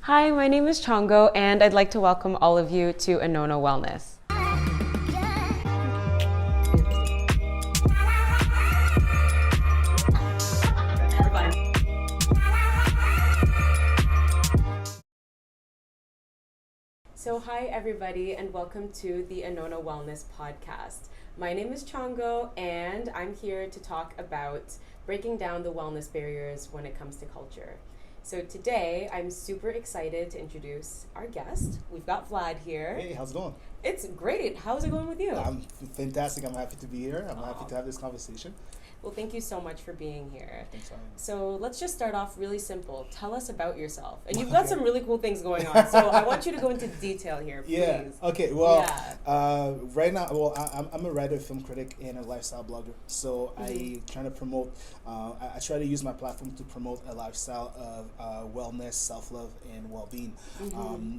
Hi, my name is Chongo, and I'd like to welcome all of you to Anona Wellness. So hi everybody and welcome to the Anona Wellness podcast. My name is Chongo and I'm here to talk about breaking down the wellness barriers when it comes to culture. So today I'm super excited to introduce our guest. We've got Vlad here. Hey, how's it going? It's great. How's it going with you? I'm fantastic. I'm happy to be here. I'm happy to have this conversation. Well, thank you so much for being here. Thanks for having me. So let's just start off really simple. Tell us about yourself. And you've got some really cool things going on. So I want you to go into detail here, please. Yeah. Okay. Well, Yeah. right now, I'm a writer, film critic, and a lifestyle blogger. So I try to promote. I try to use my platform to promote a lifestyle of wellness, self-love, and well-being.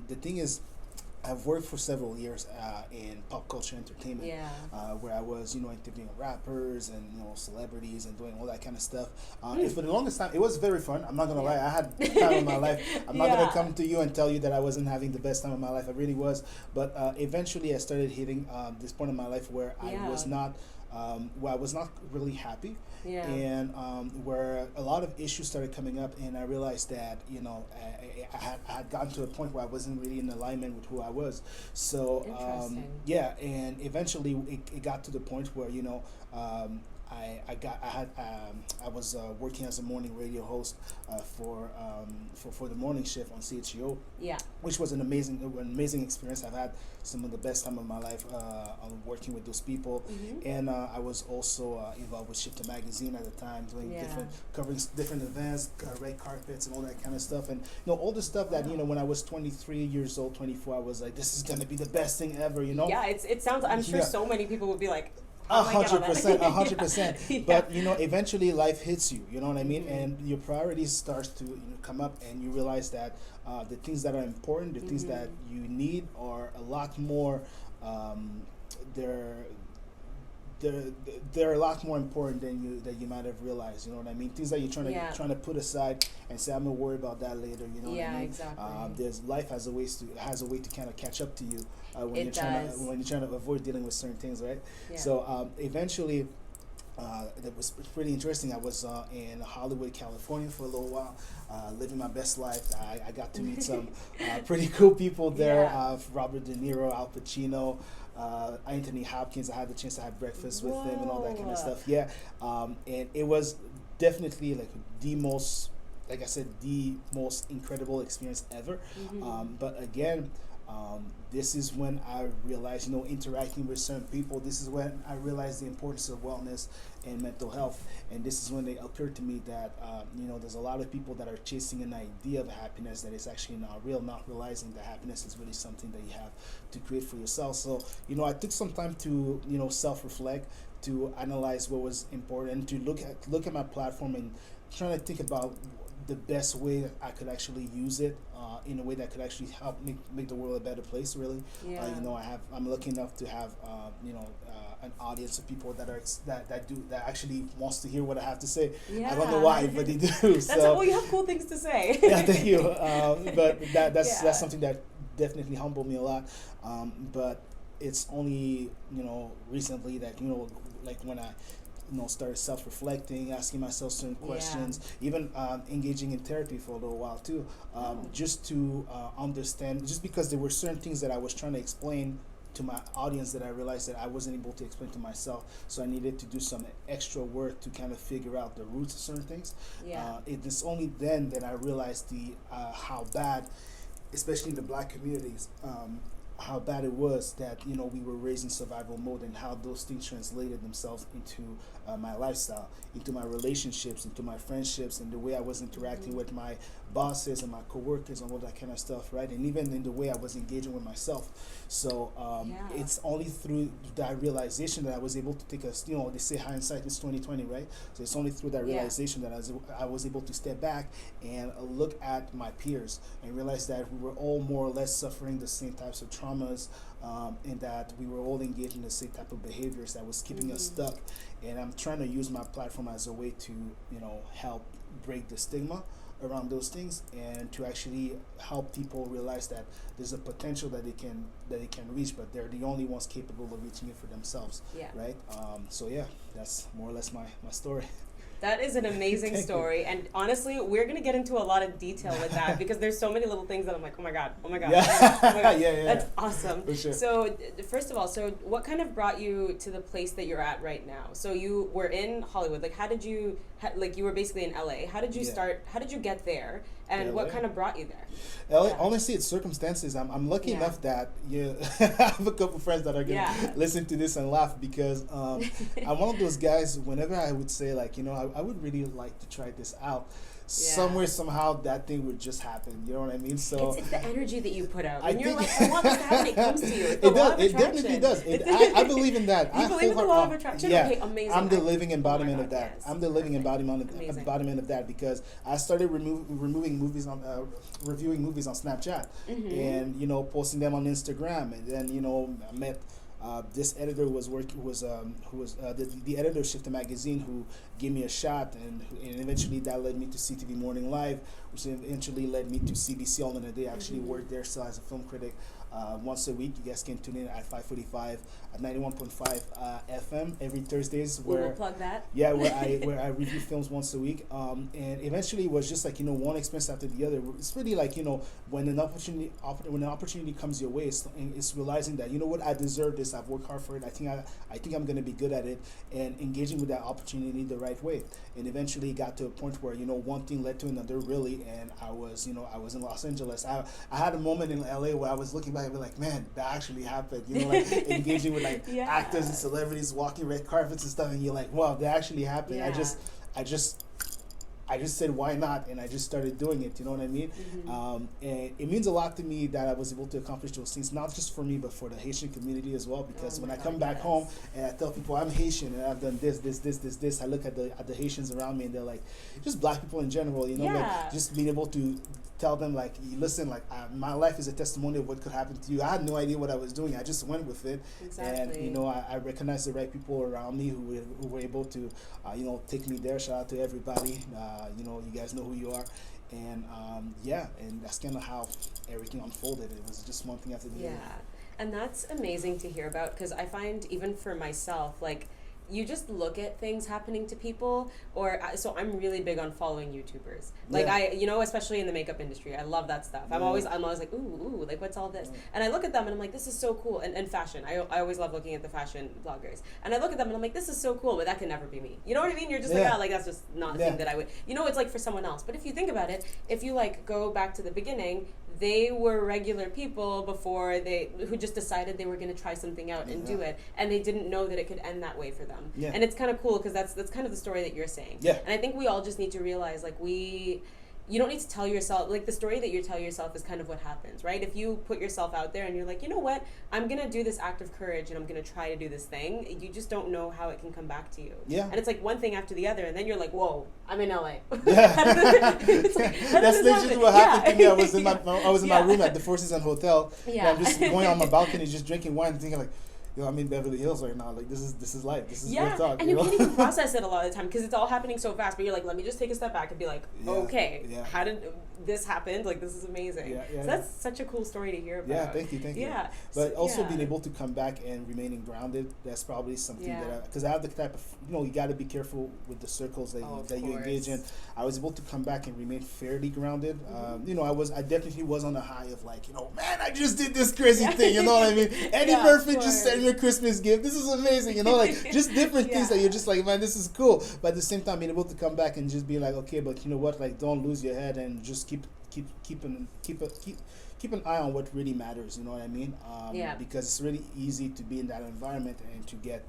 The thing is, I've worked for several years in pop culture entertainment, Yeah. where I was, interviewing rappers and celebrities and doing all that kind of stuff. And for the longest time, it was very fun. I'm not gonna lie, I had the time of my life. I'm not gonna come to you and tell you that I wasn't having the best time of my life. I really was, but eventually I started hitting this point in my life where I was not. Where I was not really happy, and where a lot of issues started coming up, and I realized that I had gotten to a point where I wasn't really in alignment with who I was. So and eventually it got to the point where I was working as a morning radio host for the morning shift on CHGO. Yeah. Which was an amazing experience. I've had some of the best time of my life on working with those people, and I was also involved with Shifter Magazine at the time, doing covering different events, red carpets, and all that kind of stuff. And all the stuff that when I was 23 years old, 24, I was like, this is gonna be the best thing ever. Yeah, it sounds. I'm sure so many people would be like. 100%, 100%. But eventually life hits you. You know what I mean, and your priorities starts to come up, and you realize that the things that are important, the things that you need, are a lot more. They're a lot more important than you might have realized. You know what I mean? Things that you're trying to put aside and say, I'm gonna worry about that later. You know what I mean? Exactly. Life has a way to kind of catch up to you when you're trying to avoid dealing with certain things, right? Yeah. So eventually. That was pretty interesting. I was in Hollywood, California for a little while, living my best life. I got to meet some pretty cool people there. Robert De Niro, Al Pacino, Anthony Hopkins. I had the chance to have breakfast with them and all that kind of stuff. Yeah, and it was definitely like the most, like I said, the most incredible experience ever. But again. This is when I realized, interacting with certain people, this is when I realized the importance of wellness and mental health. And this is when it occurred to me that, there's a lot of people that are chasing an idea of happiness that is actually not real, not realizing that happiness is really something that you have to create for yourself. So, I took some time to, self-reflect, to analyze what was important, and to look at my platform and trying to think about the best way that I could actually use it in a way that could actually help make the world a better place. Really, I'm lucky enough to have an audience of people that actually wants to hear what I have to say. I don't know why, but they do. Well, you have cool things to say. Yeah, thank you. But that's something that definitely humbled me a lot. But it's only recently that like when I started self-reflecting, asking myself certain questions, even engaging in therapy for a little while too, just to understand, just because there were certain things that I was trying to explain to my audience that I realized that I wasn't able to explain to myself, so I needed to do some extra work to kind of figure out the roots of certain things. It is only then that I realized how bad, especially in the Black communities, how bad it was that we were raised in survival mode, and how those things translated themselves into my lifestyle, into my relationships, into my friendships, and the way I was interacting with my bosses and my coworkers and all that kind of stuff, right? And even in the way I was engaging with myself. So it's only through that realization that I was able to take they say hindsight is 20/20, right? So it's only through that realization that I was able to step back and look at my peers and realize that we were all more or less suffering the same types of traumas, and that we were all engaged in the same type of behaviors that was keeping us stuck. And I'm trying to use my platform as a way to help break the stigma around those things, and to actually help people realize that there's a potential that they can reach, but they're the only ones capable of reaching it for themselves. Yeah. Right. So yeah, that's more or less my story. That is an amazing story, and honestly, we're gonna get into a lot of detail with that because there's so many little things that I'm like, oh my god, oh my god, Yeah. oh my god. Yeah. That's awesome. For sure. So, first of all, what kind of brought you to the place that you're at right now? So you were in Hollywood. Like, how did you, like, you were basically in LA. How did you start? How did you get there? And what kind of brought you there? LA, honestly, it's circumstances. I'm lucky enough that I have a couple friends that are gonna listen to this and laugh, because I'm one of those guys. Whenever I would say, like, I would really like to try this out, somewhere somehow that thing would just happen. You know what I mean? So it's the energy that you put out. When you're like, I want this to happen, it comes to you. It's the it law does. of It attraction. definitely does. I believe in that. You believe in the law of attraction? Yeah. Okay, amazing. I'm the living embodiment of that. Yes. I'm the living embodiment of that, because I started reviewing movies on Snapchat, and posting them on Instagram, and then I met this editor the editorship of the magazine, who gave me a shot, and eventually that led me to CTV Morning Live, which eventually led me to CBC All in a Day. I actually worked there still as a film critic once a week. You guys can tune in at 5:45 at 91.5 FM every Thursdays. We will plug that. Yeah, where I review films once a week. And eventually it was just like, one experience after the other. It's really like, when an opportunity comes your way, it's realizing that, what, I deserve this. I've worked hard for it. I think I'm going to be good at it, and engaging with that opportunity the right way. And eventually it got to a point where, one thing led to another, really. And I was in Los Angeles. I had a moment in LA where I was looking back and be like, man, that actually happened. Like engaging with like actors and celebrities walking red carpets and stuff, and you're like, wow, that actually happened. Yeah. I just said, why not? And I just started doing it. You know what I mean? And it means a lot to me that I was able to accomplish those things, not just for me, but for the Haitian community as well. Because when I come back home and I tell people I'm Haitian and I've done this, I look at the Haitians around me, and they're like, just black people in general, like just being able to tell them, like, listen, like, my life is a testimony of what could happen to you. I had no idea what I was doing. I just went with it. Exactly. And, I recognized the right people around me who were able to, take me there. Shout out to everybody. You guys know who you are. And, and that's kind of how everything unfolded. It was just one thing after the other. Yeah. And that's amazing to hear about, because I find, even for myself, like, you just look at things happening to people, so I'm really big on following YouTubers. Like, especially in the makeup industry, I love that stuff. I'm always like, ooh, like, what's all this? And I look at them and I'm like, this is so cool. And fashion, I always love looking at the fashion bloggers. And I look at them and I'm like, this is so cool, but that can never be me. You know what I mean? You're just like, that's just not a thing that I would, it's like for someone else. But if you think about it, if you like go back to the beginning, they were regular people before who just decided they were going to try something out and do it, and they didn't know that it could end that way for them. Yeah. And it's kind of cool, because that's kind of the story that you're saying. Yeah. And I think we all just need to realize, like, you don't need to tell yourself, like, the story that you tell yourself is kind of what happens, right? If you put yourself out there and you're like, you know what, I'm going to do this act of courage and I'm going to try to do this thing, you just don't know how it can come back to you. Yeah. And it's like one thing after the other, and then you're like, whoa, I'm in LA. Yeah. That's literally what happened to me. I was in my room at the Four Seasons Hotel, and I'm just going on my balcony, just drinking wine and thinking, like, I'm in Beverly Hills right now. Like, this is life. This is real talk. And you can't even process it a lot of the time, because it's all happening so fast. But you're like, let me just take a step back and be like, okay, how did this happen? Like, this is amazing. So that's such a cool story to hear about. Yeah, thank you. Yeah. But also being able to come back and remaining grounded, that's probably something that, because I have the type of, you got to be careful with the circles that you engage in. I was able to come back and remain fairly grounded. I definitely was on a high of, like, man, I just did this crazy thing. You know what I mean? Eddie Murphy just sent me a Christmas gift. This is amazing. Like, just different things that you're just like, man, this is cool. But at the same time, being able to come back and just be like, okay, but you know what? Like, don't lose your head, and just keep an eye on what really matters. You know what I mean? Because it's really easy to be in that environment and to get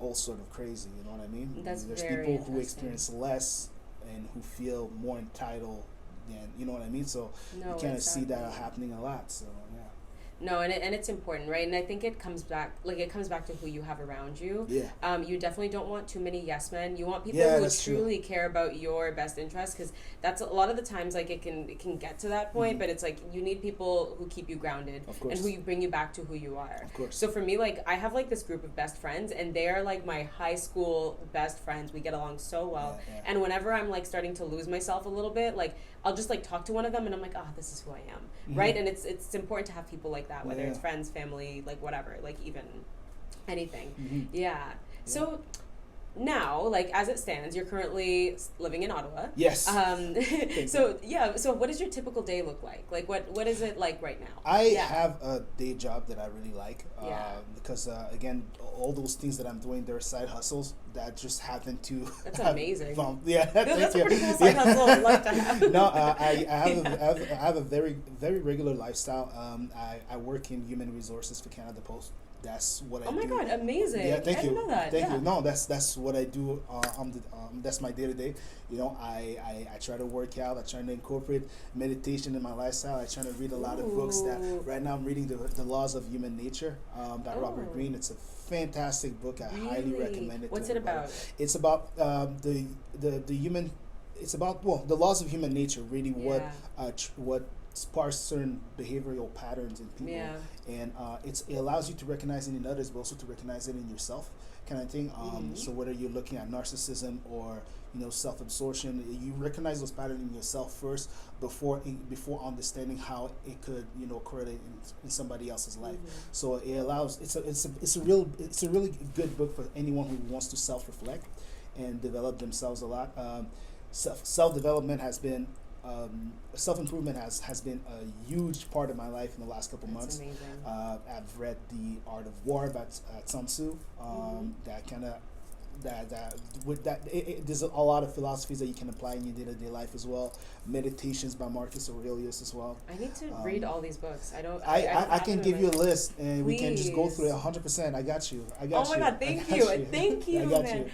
all sort of crazy. You know what I mean? There's people who experience less and who feel more entitled than, you know what I mean? So you kind of see that happening a lot. So yeah. No, and it's important, right? And I think it comes back to who you have around you. Yeah. You definitely don't want too many yes men. You want people Yeah, who that's truly care about your best interest, because that's a lot of the times like it can get to that point, but it's like you need people who keep you grounded Of course. and who you bring you back to who you are. Of course. So for me, like I have like this group of best friends, and they are like my high school best friends. We get along so well, and whenever I'm like starting to lose myself a little bit, like I'll just like talk to one of them, and I'm like, oh, this is who I am, right? And it's important to have people like that, whether it's friends, family, like whatever, like even anything. So now, like as it stands, you're currently living in Ottawa. Yes. So what does your typical day look like? Like what is it like right now? I have a day job that I really like, because again, all those things that I'm doing, they're side hustles that just happen to. That's amazing. That's a pretty cool side hustle I'd like to have. No, I have a very very regular lifestyle. I work in human resources for Canada Post. That's what I do. Oh my God, amazing! Yeah, thank you. I didn't know that. Thank you. No, that's what I do. That's my day to day. You know, I try to work out. I try to incorporate meditation in my lifestyle. I try to read a lot of books. That right now I'm reading the Laws of Human Nature by Robert Greene. It's a fantastic book. I highly recommend it. What's it about? It's about the human. It's about the laws of human nature. Really, what sparse certain behavioral patterns in people, and it allows you to recognize it in others, but also to recognize it in yourself, kind of thing. So whether you're looking at narcissism or self-absorption, you recognize those patterns in yourself first before understanding how it could correlate in somebody else's life. So it allows it's a really good book for anyone who wants to self-reflect and develop themselves a lot. Self-development has been self-improvement has been a huge part of my life in the last couple months. Amazing. I've read The Art of War by Sun Tzu. That kind of there's a lot of philosophies that you can apply in your day-to-day life as well. Meditations by Marcus Aurelius as well. I need to read all these books. I can give you a list, and we can just go through it 100%. I got you. Oh my God, thank you, man.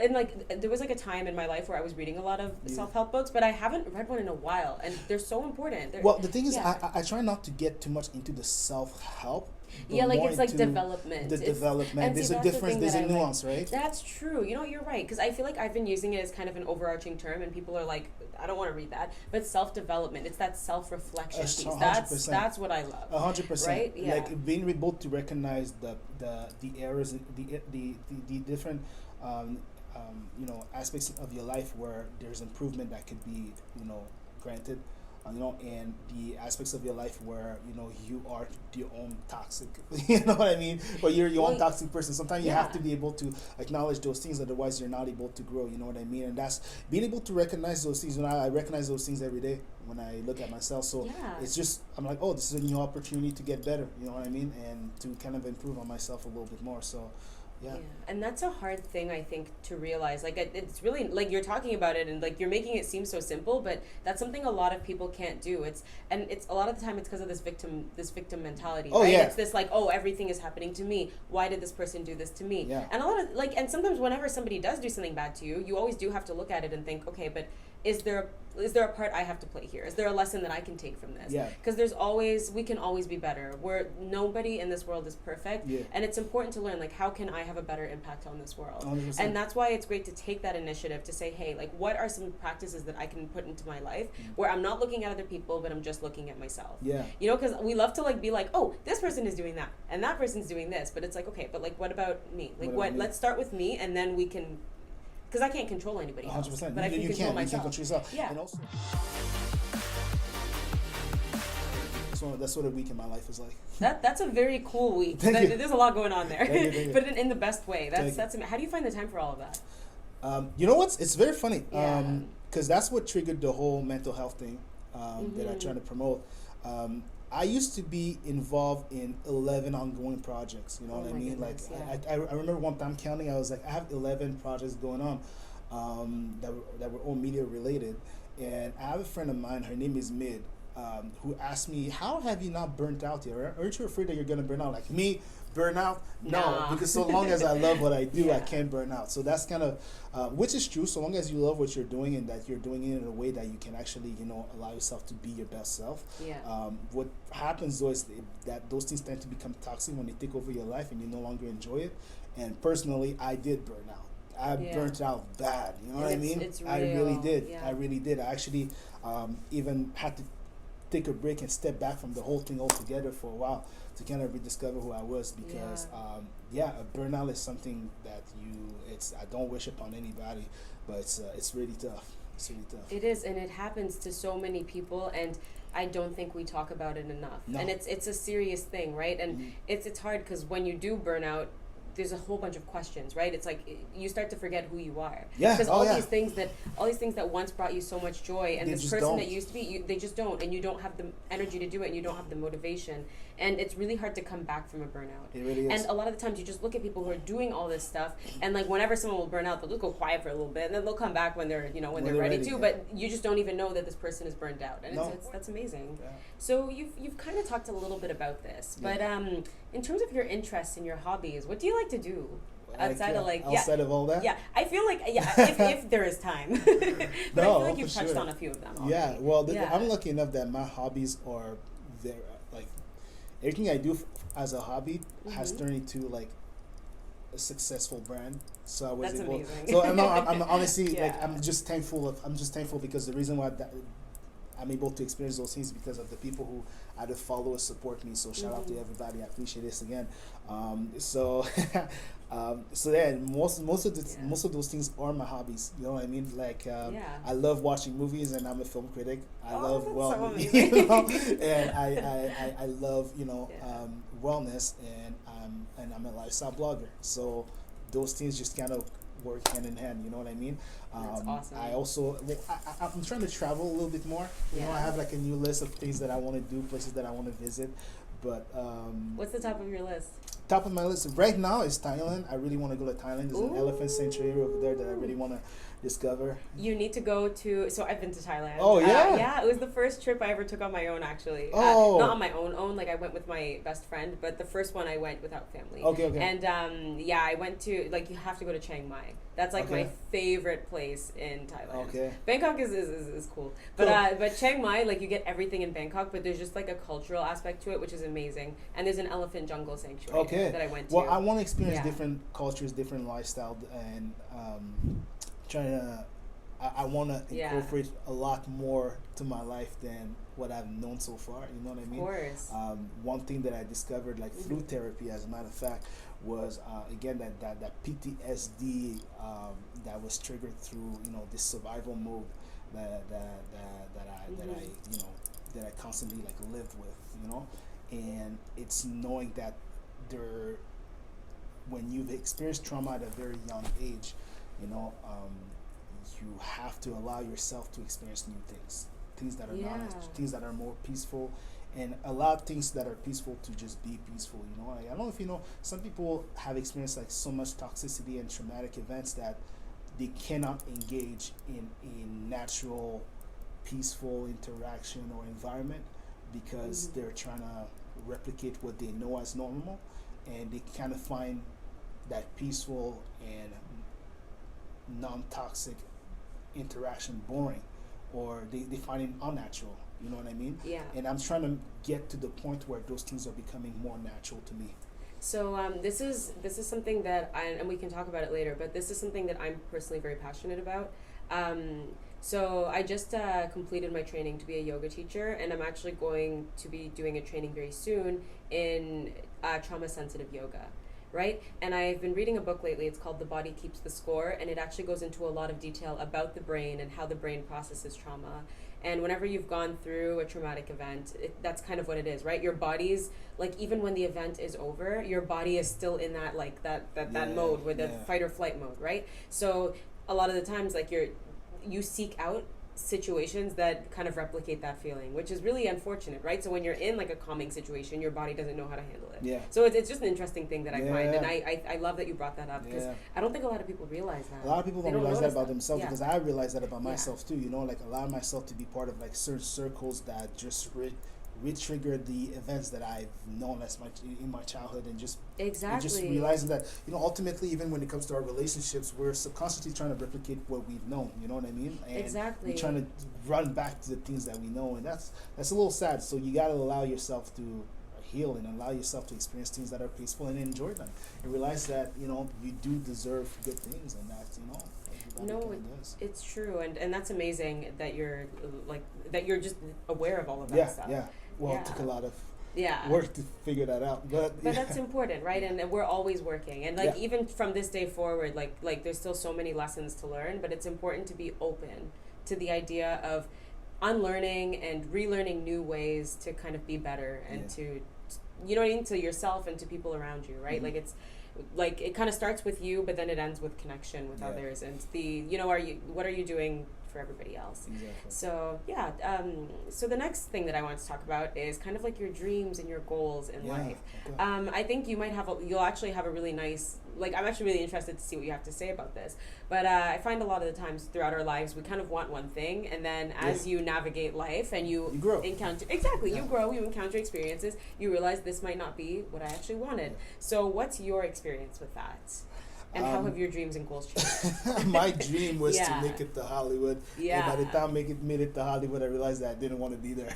And like there was like a time in my life where I was reading a lot of self-help books, but I haven't read one in a while, and they're so important. Well, the thing is, I try not to get too much into the self-help. Like it's like development. Development. There's a difference. There's a nuance, right? That's true. You're right. Because I feel like I've been using it as kind of an overarching term, and people are like, I don't want to read that. But self-development. It's that self-reflection piece. 100%. That's what I love. 100%. Right? Yeah. Like being able to recognize the errors, the different aspects of your life where there's improvement that could be granted. And the aspects of your life where you are your own toxic, you know what I mean? But you're your own toxic person. Sometimes you have to be able to acknowledge those things, otherwise you're not able to grow. You know what I mean? And that's being able to recognize those things. I recognize those things every day when I look at myself. So it's just I'm like, oh, this is a new opportunity to get better. You know what I mean? And to kind of improve on myself a little bit more. So. Yeah, and that's a hard thing, I think, to realize. Like, it's really, like, you're talking about it, and, like, you're making it seem so simple, but that's something a lot of people can't do. It's a lot of the time, it's because of this victim mentality, right? It's this, like, oh, everything is happening to me. Why did this person do this to me? Yeah. And a lot of, like, and sometimes whenever somebody does do something bad to you, you always do have to look at it and think, okay, but is there a part I have to play here? Is there a lesson that I can take from this? Yeah. Because we can always be better. Nobody in this world is perfect. Yeah. And it's important to learn, like, how can I have a better impact on this world? 100%. And that's why it's great to take that initiative to say, hey, like, what are some practices that I can put into my life where I'm not looking at other people, but I'm just looking at myself? Yeah. Because we love to, like, be like, oh, this person is doing that, and that person's doing this. But it's like, okay, but, like, what about me? Like, let's start with me, and then we can... Because I can't control anybody else. 100%. But I can control myself. You can control yourself. Yeah. And also, so that's what a week in my life is like. That's a very cool week. There's a lot going on there. Thank you. But in the best way. That's how do you find the time for all of that? You know what? It's very funny. Because that's what triggered the whole mental health thing that I try to promote. I used to be involved in 11 ongoing projects. You know what I mean? Goodness, I remember one time counting. I was like, I have 11 projects going on that were all media related. And I have a friend of mine. Her name is Mid. who asked me, "How have you not burnt out yet? Aren't you afraid that you're gonna burn out?" Like me, burn out? No, Nah. because so long as I love what I do, Yeah. I can't burn out. So that's kind of, which is true. So long as you love what you're doing and that you're doing it in a way that you can actually, allow yourself to be your best self. Yeah. What happens though is that those things tend to become toxic when they take over your life and you no longer enjoy it. And personally, I did burn out. I burnt out bad. You know what I mean? It's real. I really did. Yeah. I really did. I actually even had to take a break and step back from the whole thing altogether for a while to kind of rediscover who I was, because a burnout is something that I don't wish upon anybody, but it's really tough. It's really tough. It is, and it happens to so many people, and I don't think we talk about it enough. No. And it's a serious thing, right? And Mhm. it's hard because when you do burn out, there's a whole bunch of questions, right? It's like you start to forget who you are. Yeah. Because Oh, yeah. all these things that once brought you so much joy, and They this just person don't. that used to be, they just don't, and you don't have the energy to do it, and you don't have the motivation, and it's really hard to come back from a burnout. It really is. And a lot of the times you just look at people who are doing all this stuff, and like whenever someone will burn out, they'll just go quiet for a little bit, and then they'll come back when they're they're ready to. yeah. But you just don't even know that this person is burned out, and No. that's amazing. Yeah. So you've kind of talked a little bit about this, but in terms of your interests and your hobbies, what do you like to do? Outside of all that? Yeah, I feel like if there is time, but I feel like you've for touched sure. on a few of them already. Yeah, well, Yeah. I'm lucky enough that my hobbies are very, like, everything I do as a hobby has turned into, like, a successful brand. So I was That's able. amazing. So I'm honestly Yeah. like I'm just thankful because the reason why I'm able to experience those things because of the people who either follow or support me. So shout out to everybody. I appreciate this again. So most of those things are my hobbies. You know what I mean? Like I love watching movies, and I'm a film critic. I love and I love wellness, and I'm a lifestyle blogger. So those things just kind of work hand in hand. You know what I mean? That's awesome. I also I'm trying to travel a little bit more. You know, I have like a new list of things that I want to do, places that I want to visit. But what's the top of your list? Top of my list right now is Thailand. I really want to go to Thailand. There's an elephant sanctuary over there that I really want to discover. You need to go to. So I've been to Thailand. Oh yeah. Yeah, it was the first trip I ever took on my own. Actually, Oh. not on my own. Like I went with my best friend, but the first one I went without family. Okay. And I went to you have to go to Chiang Mai. That's like my favorite place in Thailand. Okay. Bangkok is cool, but Chiang Mai, like you get everything in Bangkok, but there's just like a cultural aspect to it, which is amazing. And there's an elephant jungle sanctuary that I went to. Well, I want to experience different cultures, different lifestyle, and I want to incorporate a lot more to my life than what I've known so far. You know what I mean? Of course. One thing that I discovered, like through therapy, as a matter of fact, was again that PTSD that was triggered through this survival mode that I constantly like lived with, and it's knowing that when you've experienced trauma at a very young age, you have to allow yourself to experience new things that are things that are more peaceful, and allow things that are peaceful to just be peaceful. I don't know if some people have experienced like so much toxicity and traumatic events that they cannot engage in natural peaceful interaction or environment because they're trying to replicate what they know as normal, and they kind of find that peaceful and non-toxic interaction boring, or they find it unnatural. You know what I mean? Yeah. And I'm trying to get to the point where those things are becoming more natural to me. So this is something that and we can talk about it later, but this is something that I'm personally very passionate about. So I just completed my training to be a yoga teacher, and I'm actually going to be doing a training very soon in trauma-sensitive yoga, right? And I've been reading a book lately. It's called The Body Keeps the Score, and it actually goes into a lot of detail about the brain and how the brain processes trauma. And whenever you've gone through a traumatic event, that's kind of what it is, right? Your body's, like, even when the event is over, your body is still in that, like, that mode, with the fight or flight mode, right? So a lot of the times, like, you seek out situations that kind of replicate that feeling, which is really unfortunate, right? So when you're in like a calming situation, your body doesn't know how to handle it. Yeah. So it's just an interesting thing that I find, and I love that you brought that up, because I don't think a lot of people realize that. A lot of people don't realize that about themselves, because I realize that about Yeah. myself too. You know, like allow myself to be part of like certain circles that just re-trigger the events that I've known as much in my childhood, and just just realizing that, you know, ultimately, even when it comes to our relationships, we're subconsciously trying to replicate what we've known. You know what I mean? And we're trying to run back to the things that we know, and that's a little sad. So you got to allow yourself to heal and allow yourself to experience things that are peaceful and enjoy them, and realize that, you know, you do deserve good things, and that, you know. No, it's true, and that's amazing that you're just aware of all of that stuff. Well, it took a lot of work to figure that out, but that's important, right? And we're always working, and like even from this day forward, like there's still so many lessons to learn, but it's important to be open to the idea of unlearning and relearning new ways to kind of be better, and to, you know what I mean, to yourself and to people around you, right? Like it's like it kind of starts with you, but then it ends with connection with others, and what are you doing for everybody else? Exactly. So so the next thing that I want to talk about is kind of like your dreams and your goals in life. Okay. I think you'll actually have a really nice, like, I'm actually really interested to see what you have to say about this, but I find a lot of the times throughout our lives we kind of want one thing, and then as you navigate life and you grow, you grow, you encounter experiences, you realize this might not be what I actually wanted. So what's your experience with that? And how have your dreams and goals changed? My dream was to make it to Hollywood. And by the time I made it to Hollywood, I realized that I didn't want to be there.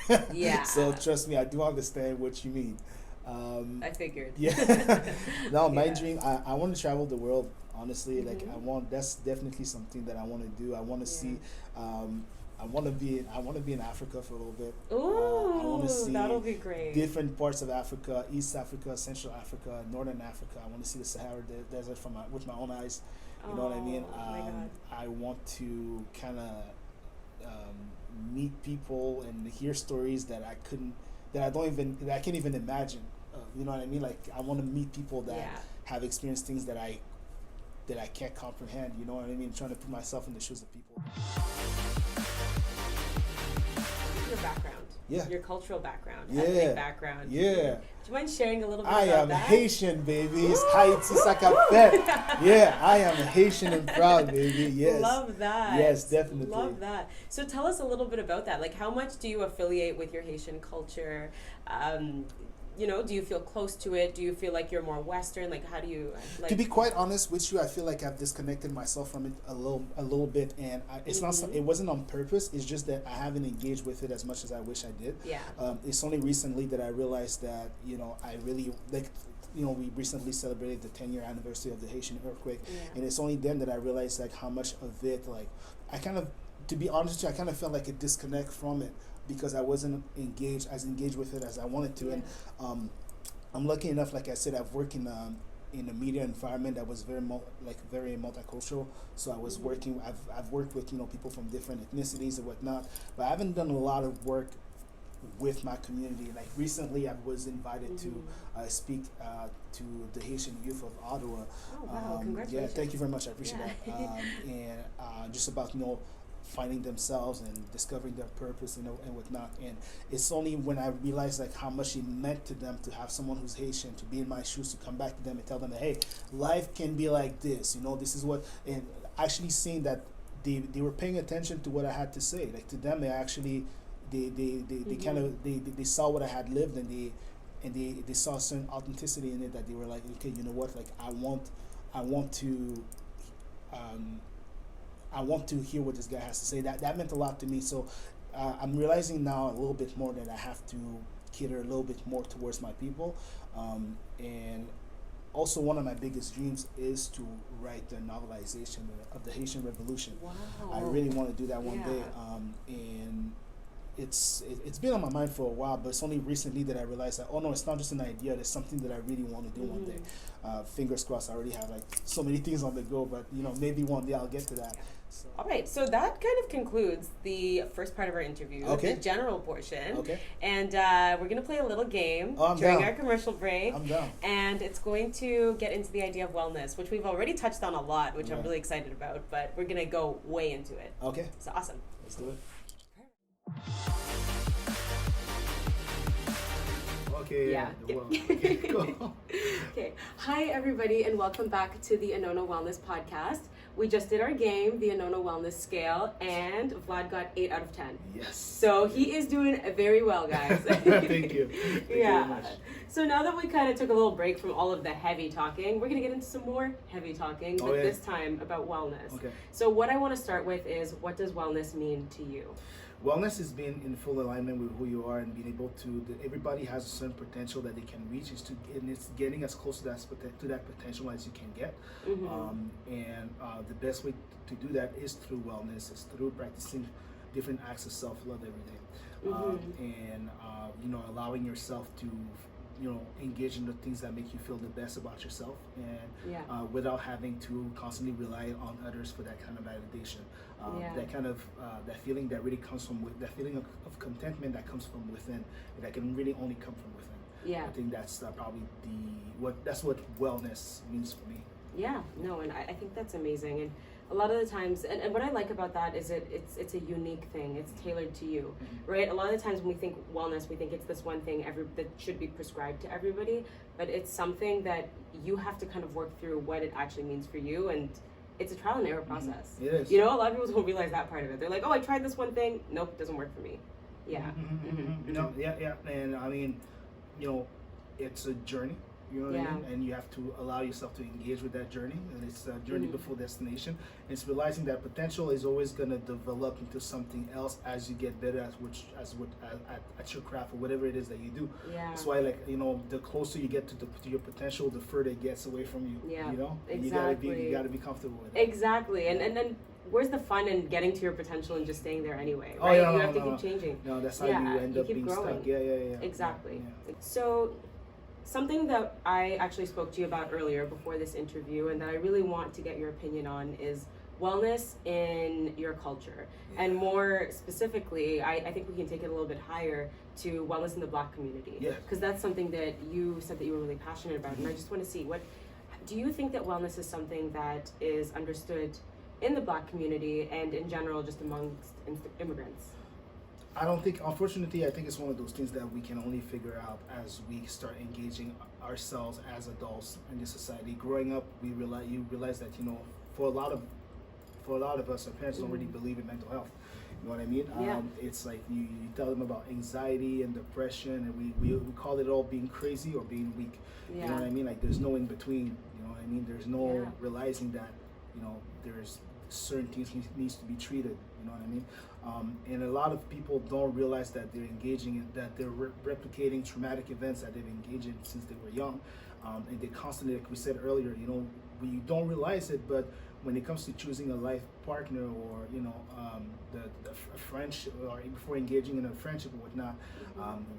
So trust me, I do understand what you mean. I figured. No, my dream, I want to travel the world, honestly. Like, that's definitely something that I want to do. I want to see, I want to be in Africa for a little bit. Ooh, I want to see that'll be great. Different parts of Africa, East Africa, Central Africa, Northern Africa. I want to see the Sahara Desert with my own eyes. You know what I mean? I want to kind of meet people and hear stories that I can't even imagine. You know what I mean? Like, I want to meet people that have experienced things that I can't comprehend. You know what I mean? Trying to put myself in the shoes of people. Your background. Your cultural background. Ethnic background. Do you mind sharing a little bit about that? I am Haitian, baby. It's Haiti Sakafet. I am Haitian and proud, baby. Yes. Love that. Yes, definitely. Love that. So tell us a little bit about that. Like, how much do you affiliate with your Haitian culture? You know, do you feel close to it? Do you feel like you're more Western? Like, how do you? To be quite honest with you, I feel like I've disconnected myself from it a little bit, and it's not. It wasn't on purpose. It's just that I haven't engaged with it as much as I wish I did. It's only recently that I realized that, you know, I really like. You know, we recently celebrated the 10-year anniversary of the Haitian earthquake, and it's only then that I realized like how much of it, like, to be honest with you, I kind of felt like a disconnect from it, because I wasn't engaged with it as I wanted to. And I'm lucky enough, like I said, I've worked in a media environment that was very multicultural. So I was working. I've worked with, you know, people from different ethnicities and whatnot, but I haven't done a lot of work with my community. Like, recently, I was invited to speak to the Haitian youth of Ottawa. Oh wow! Congratulations. Yeah, thank you very much. I appreciate that. And just about, you know, finding themselves and discovering their purpose, you know, and whatnot. And it's only when I realized like how much it meant to them to have someone who's Haitian, to be in my shoes, to come back to them and tell them that, hey, life can be like this, you know, this is what, and actually seeing that they were paying attention to what I had to say. Like, to them, they actually they kind of they saw what I had lived, and they saw a certain authenticity in it, that they were like, okay, you know what, like, I want to hear what this guy has to say. That meant a lot to me. So I'm realizing now a little bit more that I have to cater a little bit more towards my people. And also, one of my biggest dreams is to write the novelization of the Haitian Revolution. Wow. I really want to do that one day. And it's been on my mind for a while, but it's only recently that I realized that, oh no, it's not just an idea, there's something that I really want to do one day. Fingers crossed. I already have like so many things on the go, but, you know, maybe one day I'll get to that. So. All right, so that kind of concludes the first part of our interview, the general portion. And we're going to play a little game during our commercial break. I'm down. And it's going to get into the idea of wellness, which we've already touched on a lot, which I'm really excited about, but we're going to go way into it. Okay. So awesome. Let's do it. Okay, Yeah. okay, cool. Okay. Hi, everybody, and welcome back to the Anona Wellness Podcast. We just did our game, the Anona Wellness Scale, and Vlad got 8 out of 10. Yes. So he is doing very well, guys. Thank you. Thank you very much. So now that we kind of took a little break from all of the heavy talking, we're going to get into some more heavy talking, but this time about wellness. Okay. So what I want to start with is, what does wellness mean to you? Wellness is being in full alignment with who you are and being able to. Everybody has a certain potential that they can reach. And it's getting as close to that potential as you can get. Mm-hmm. The best way to do that is through wellness. Is through practicing different acts of self-love every day, allowing yourself to engage in the things that make you feel the best about yourself, and without having to constantly rely on others for that kind of validation. That kind of that feeling that really comes from that feeling of contentment that comes from within, that can really only come from within. Yeah, I think that's probably that's what wellness means for me. Yeah, no, and I think that's amazing. And a lot of the times, and what I like about that is it's a unique thing. It's tailored to you, mm-hmm. right? A lot of the times when we think wellness, we think it's this one thing that should be prescribed to everybody, but it's something that you have to kind of work through what it actually means for you, and it's a trial and error process. Mm-hmm. It is. A lot of people don't realize that part of it. They're like, oh, I tried this one thing. Nope, it doesn't work for me. Yeah. Mm-hmm. Mm-hmm. No, yeah. And I mean, it's a journey. You know what I mean? And you have to allow yourself to engage with that journey, and it's a journey mm-hmm. before destination. And it's realizing that potential is always going to develop into something else as you get better at your craft or whatever it is that you do. Yeah. That's why, the closer you get to your potential, the further it gets away from you. Yeah. Exactly. You gotta be comfortable with it. Exactly. And then where's the fun in getting to your potential and just staying there anyway? Right? Oh, yeah, you have to keep changing. No, that's how you end up being growing. stuck. Yeah. Exactly. Yeah. So, something that I actually spoke to you about earlier before this interview, and that I really want to get your opinion on, is wellness in your culture. Yeah. And more specifically, I think we can take it a little bit higher to wellness in the Black community. Yeah. Because that's something that you said that you were really passionate about. Mm-hmm. And I just want to see, do you think that wellness is something that is understood in the Black community and in general just amongst immigrants? Unfortunately, I think it's one of those things that we can only figure out as we start engaging ourselves as adults in this society. Growing up, you realize that, for a lot of us, our parents don't really believe in mental health. You know what I mean? Yeah. It's like you tell them about anxiety and depression, and we call it all being crazy or being weak. Yeah. You know what I mean? Like, there's no in between. You know what I mean? There's no realizing that, there's certain things needs to be treated. You know what I mean? And a lot of people don't realize that they're engaging in that they're replicating traumatic events that they've engaged in since they were young, and they constantly, like we said earlier, we don't realize it, but when it comes to choosing a life partner or a friendship, or before engaging in a friendship or whatnot,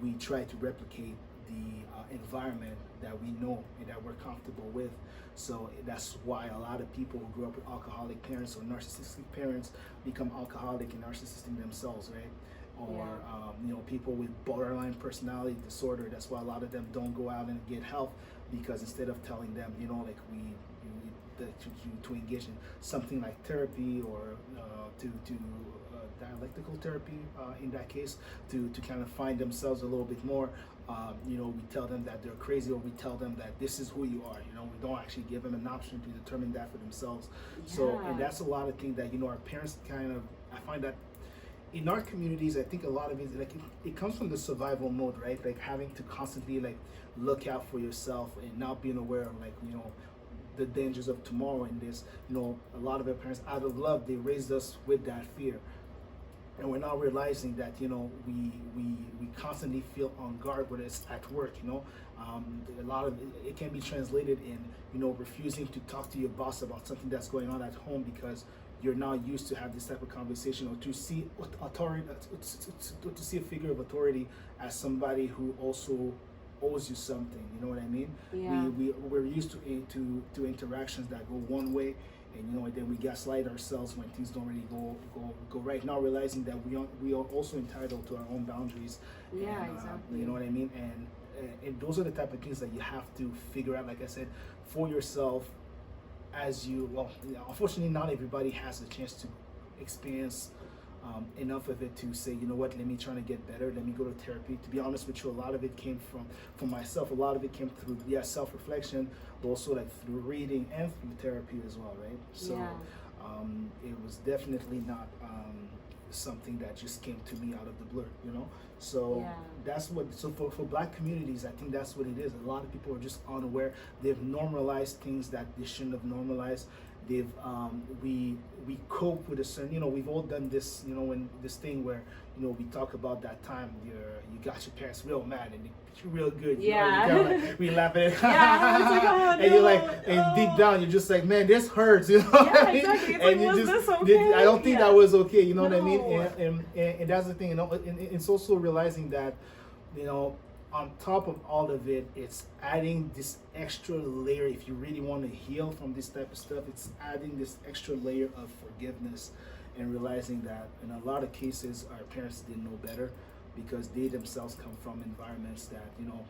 we try to replicate the environment that we know and that we're comfortable with. So that's why a lot of people who grew up with alcoholic parents or narcissistic parents become alcoholic and narcissistic themselves, right? Or people with borderline personality disorder. That's why a lot of them don't go out and get help, because instead of telling them, to engage in something like therapy or to dialectical therapy in that case, to kind of find themselves a little bit more. We tell them that they're crazy, or we tell them that this is who you are. We don't actually give them an option to determine that for themselves. Yeah. So, and that's a lot of things that our parents I find that in our communities, I think a lot of it, it comes from the survival mode, right? Like having to constantly look out for yourself and not being aware of the dangers of tomorrow. And this, a lot of our parents, out of love, they raised us with that fear. And we're now realizing that, we constantly feel on guard, whether it's at work, a lot of it can be translated in, refusing to talk to your boss about something that's going on at home because you're now used to have this type of conversation, or to see authority, to see a figure of authority as somebody who also owes you something. You know what I mean? Yeah. We're used to interactions that go one way, and then we gaslight ourselves when things don't really go right. Now realizing that we are also entitled to our own boundaries. Yeah, and, exactly. You know what I mean? And those are the type of things that you have to figure out, like I said, for yourself. Unfortunately, not everybody has the chance to experience enough of it to say, you know what, let me try to get better, let me go to therapy. To be honest with you, a lot of it came from myself. A lot of it came through, self-reflection, but also like through reading and through therapy as well, right? So it was definitely not something that just came to me out of the blur, you know? So that's what, so for Black communities, I think that's what it is. A lot of people are just unaware. They've normalized things that they shouldn't have normalized. They've we cope with a certain, you know, we've all done this, you know, when this thing where, you know, we talk about that time you got your parents real mad and you're real good, you know, you kind of like, we laugh at it, it's like, oh, and you're like, and deep down you're just like, man, this hurts, you know what I mean? Exactly. It's and like, you was just this okay? I don't think that was okay, you know what I mean? No. And that's the thing, you know, and it's also realizing that, you know, on top of all of it, it's adding this extra layer. If you really want to heal from this type of stuff, it's adding this extra layer of forgiveness and realizing that in a lot of cases our parents didn't know better because they themselves come from environments that, you know,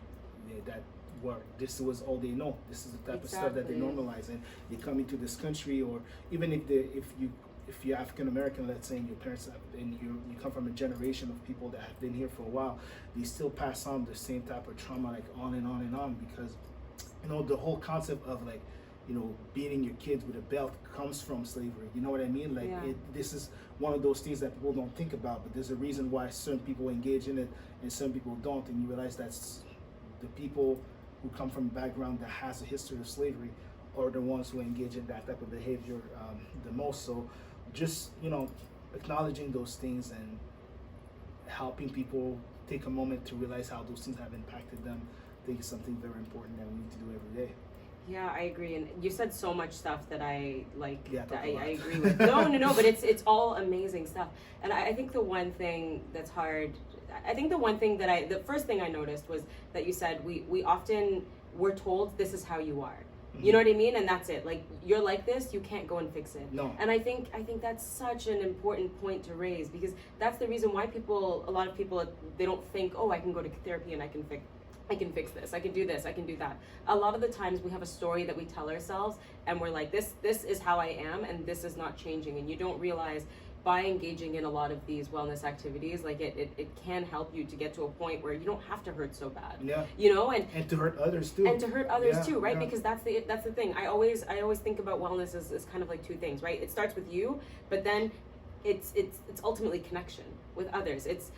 that were, this was all they know. This is the type of stuff that they normalize, and they come into this country, or even if you're African American, let's say, and your parents and you come from a generation of people that have been here for a while, they still pass on the same type of trauma, like on and on and on, because, you know, the whole concept of, like, you know, beating your kids with a belt comes from slavery. You know what I mean? Like, this is one of those things that people don't think about, but there's a reason why certain people engage in it and some people don't, and you realize that's the people who come from a background that has a history of slavery are the ones who engage in that type of behavior the most. So just, you know, acknowledging those things and helping people take a moment to realize how those things have impacted them, I think is something very important that we need to do every day. Yeah, I agree, and you said so much stuff that I like. Yeah, that I agree with. No, but it's all amazing stuff. And I think the one thing that's hard, I think the one thing that the first thing I noticed was that you said we often we're told this is how you are. You know what I mean? And that's it. Like, you're like this, you can't go and fix it. No. And I think that's such an important point to raise, because that's the reason why a lot of people, they don't think, oh, I can go to therapy and I can fix this, I can do this, I can do that. A lot of the times we have a story that we tell ourselves and we're like, this is how I am and this is not changing. And you don't realize by engaging in a lot of these wellness activities, like it can help you to get to a point where you don't have to hurt so bad. Yeah. You know, and to hurt others too. And to hurt others too, right? Yeah. Because that's the thing. I always think about wellness as kind of like two things, right? It starts with you, but then it's ultimately connection with others. It's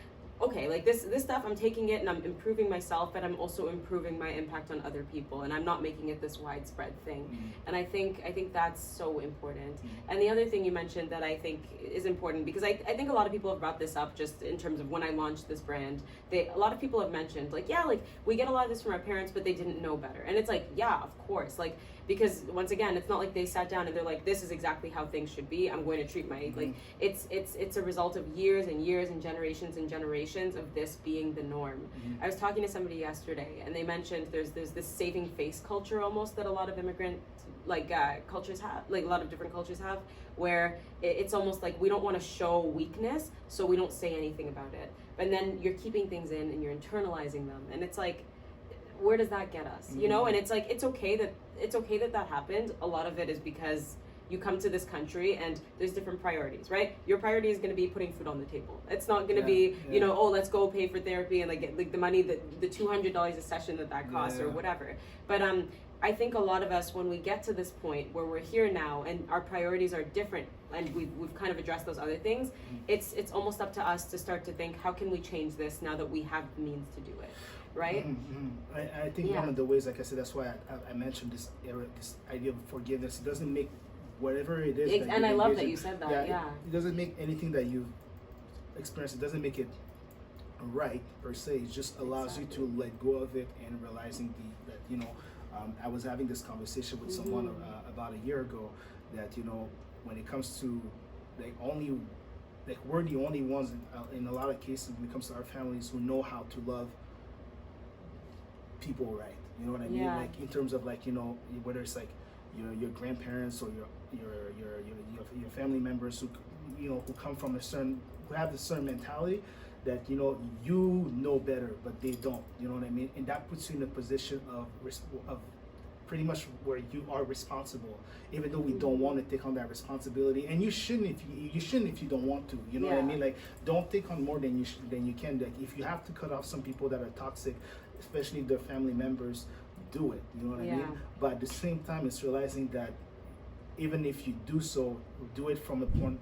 okay, like this stuff, I'm taking it and I'm improving myself, but I'm also improving my impact on other people, and I'm not making it this widespread thing. And I think that's so important. And the other thing you mentioned that I think is important, because I think a lot of people have brought this up just in terms of when I launched this brand, a lot of people have mentioned, like, yeah, like, we get a lot of this from our parents, but they didn't know better. And it's like, yeah, of course, like, because once again, it's not like they sat down and they're like, this is exactly how things should be, I'm going to treat my like, it's a result of years and years and generations of this being the norm. I was talking to somebody yesterday and they mentioned there's this saving face culture almost that a lot of immigrant cultures have, like a lot of different cultures have, where it's almost like we don't want to show weakness, so we don't say anything about it. And then you're keeping things in and you're internalizing them, and it's like, where does that get us? You know? And it's like, it's okay that happened. A lot of it is because you come to this country and there's different priorities, right? Your priority is going to be putting food on the table. It's not going to be, you know, oh, let's go pay for therapy and get like the money, the $200 a session that costs or whatever. But I think a lot of us, when we get to this point where we're here now and our priorities are different and we've kind of addressed those other things, it's almost up to us to start to think, how can we change this now that we have the means to do it, right? I think one of the ways, like I said, that's why I mentioned this idea of forgiveness. It doesn't make whatever it is. And I love that you said that, It doesn't make anything that you've experienced, it doesn't make it right per se. It just allows you to let go of it and realizing that, you know, I was having this conversation with someone about a year ago that, you know, when it comes to we're the only ones in a lot of cases when it comes to our families who know how to love people right. You know what I mean? Like in terms of, like, you know, whether it's like your grandparents or your family members who, you know, who come from who have a certain mentality that, you know better, but they don't. You know what I mean? And that puts you in a position of pretty much where you are responsible, even though we don't want to take on that responsibility. And you shouldn't if you don't want to. You know what I mean? Like, don't take on more than you can. Like, if you have to cut off some people that are toxic, especially their family members, do it. You know what I mean? But at the same time, it's realizing that even if you do so, do it from a point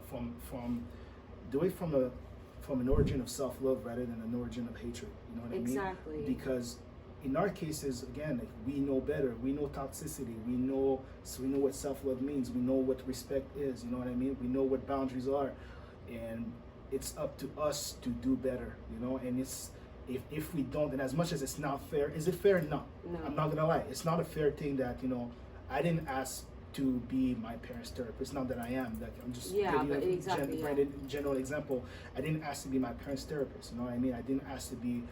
do it from an origin of self-love rather than an origin of hatred. You know what I mean? Exactly. Because in our cases, again, like, we know better. We know toxicity. We know what self-love means. We know what respect is. You know what I mean? We know what boundaries are, and it's up to us to do better. You know, and it's if we don't, and as much as it's not fair, is it fair? No. I'm not gonna lie. It's not a fair thing that, you know, I didn't ask to be my parents' therapist. Not that I am. Like, I'm just giving you a general example. I didn't ask to be my parents' therapist. You know what I mean? I didn't ask to be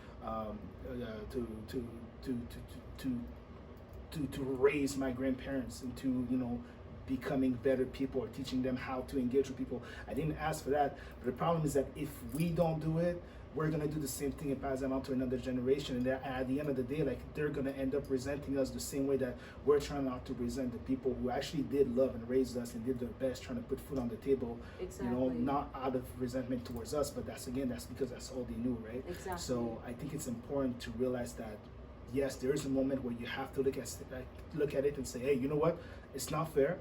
to raise my grandparents into, you know, becoming better people or teaching them how to engage with people. I didn't ask for that. But the problem is that if we don't do it, we're gonna do the same thing and pass that on to another generation, and at the end of the day, like, they're gonna end up resenting us the same way that we're trying not to resent the people who actually did love and raised us and did their best trying to put food on the table. Exactly. You know, not out of resentment towards us, but that's because that's all they knew, right? Exactly. So I think it's important to realize that yes, there is a moment where you have to look at it and say, hey, you know what? It's not fair.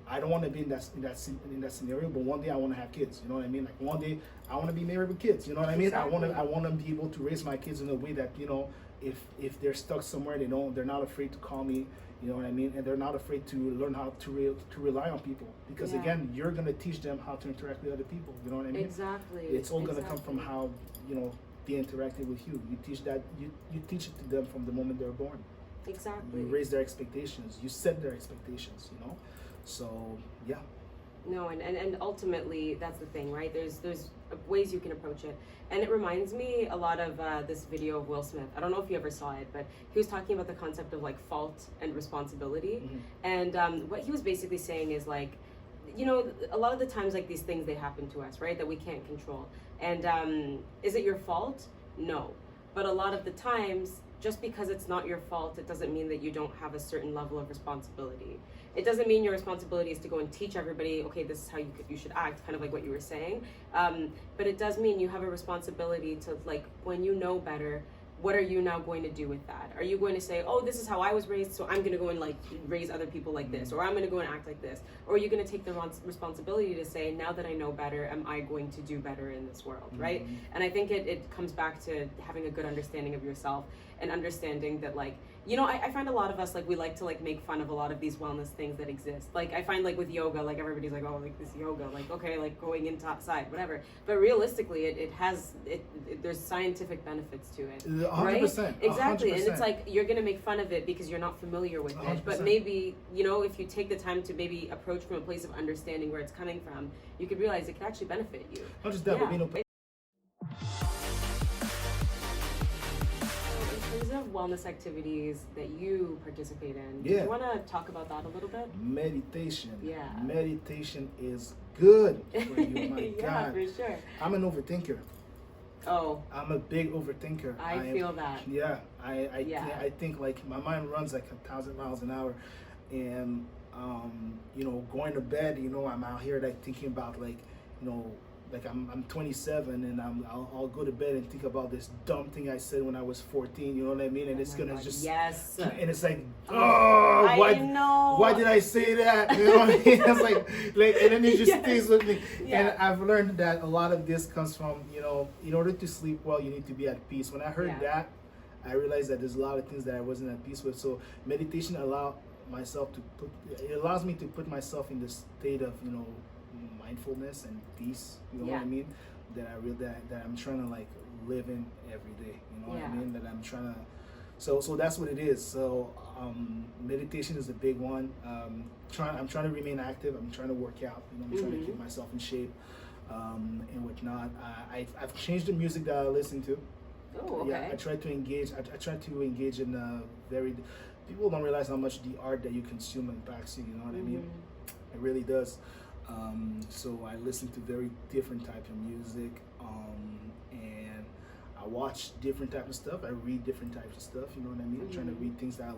I don't want to be in that scenario, but one day I want to have kids. You know what I mean? Like, one day I want to be married with kids. You know what I mean? Exactly. I want to be able to raise my kids in a way that, you know, if they're stuck somewhere, they're not afraid to call me. You know what I mean? And they're not afraid to learn how to rely on people, because again, you're gonna teach them how to interact with other people. You know what I mean? Exactly. It's all gonna come from how, you know, they interacted with you. You teach that. You teach it to them from the moment they're born. Exactly. You raise their expectations. You set their expectations. You know. So yeah. No, and ultimately that's the thing, right? There's ways you can approach it, and it reminds me a lot of this video of Will Smith. I don't know if you ever saw it, but he was talking about the concept of, like, fault and responsibility, and what he was basically saying is, like, you know, a lot of the times, like, these things, they happen to us, right, that we can't control, and is it your fault? No, but a lot of the times, just because it's not your fault, it doesn't mean that you don't have a certain level of responsibility. It doesn't mean your responsibility is to go and teach everybody, okay, this is how you should act, kind of like what you were saying. But it does mean you have a responsibility to, like, when you know better, what are you now going to do with that? Are you going to say, oh, this is how I was raised, so I'm going to go and, like, raise other people like this, or I'm going to go and act like this? Or are you going to take the responsibility to say, now that I know better, am I going to do better in this world, right? And I think it comes back to having a good understanding of yourself and understanding that, like, you know, I find a lot of us, like, we like to, like, make fun of a lot of these wellness things that exist. Like, I find, like, with yoga, like, everybody's like, oh, like, this yoga, like, okay, like, going in top side, whatever. But realistically, it has there's scientific benefits to it, 100%, right? Exactly. 100%. And it's like, you're gonna make fun of it because you're not familiar with 100%. it. But maybe, you know, if you take the time to maybe approach from a place of understanding where it's coming from, you could realize it could actually benefit you. Not just that, but, you know. Of wellness activities that you participate in. Do you want to talk about that a little bit? Meditation. Yeah. Meditation is good for you. My Yeah, God. for sure. I'm an overthinker. Oh. I'm a big overthinker. I feel that. Yeah. I think, like, my mind runs like 1,000 miles an hour, and you know, going to bed, you know, I'm out here, like, thinking about, like, you know, like, I'm 27, and I'll go to bed and think about this dumb thing I said when I was 14. You know what I mean? And it's gonna just and it's like, why did I say that? You know what I mean? It's like, and then it just stays with me. And I've learned that a lot of this comes from, you know, in order to sleep well, you need to be at peace. When I heard that, I realized that there's a lot of things that I wasn't at peace with. So meditation allows me to put myself in this state of, you know, mindfulness and peace, you know what I mean, that I'm trying to, like, live in every day, you know what I mean, that I'm trying to, so that's what it is. So meditation is a big one. I'm trying to remain active. I'm trying to work out, you know, I'm trying to keep myself in shape, and whatnot. I've changed the music that I listen to. Oh, okay. Yeah, I try to engage in people don't realize how much the art that you consume impacts you, you know what I mean? It really does. So I listen to very different types of music, and I watch different type of stuff. I read different types of stuff. You know what I mean? I'm trying to read things that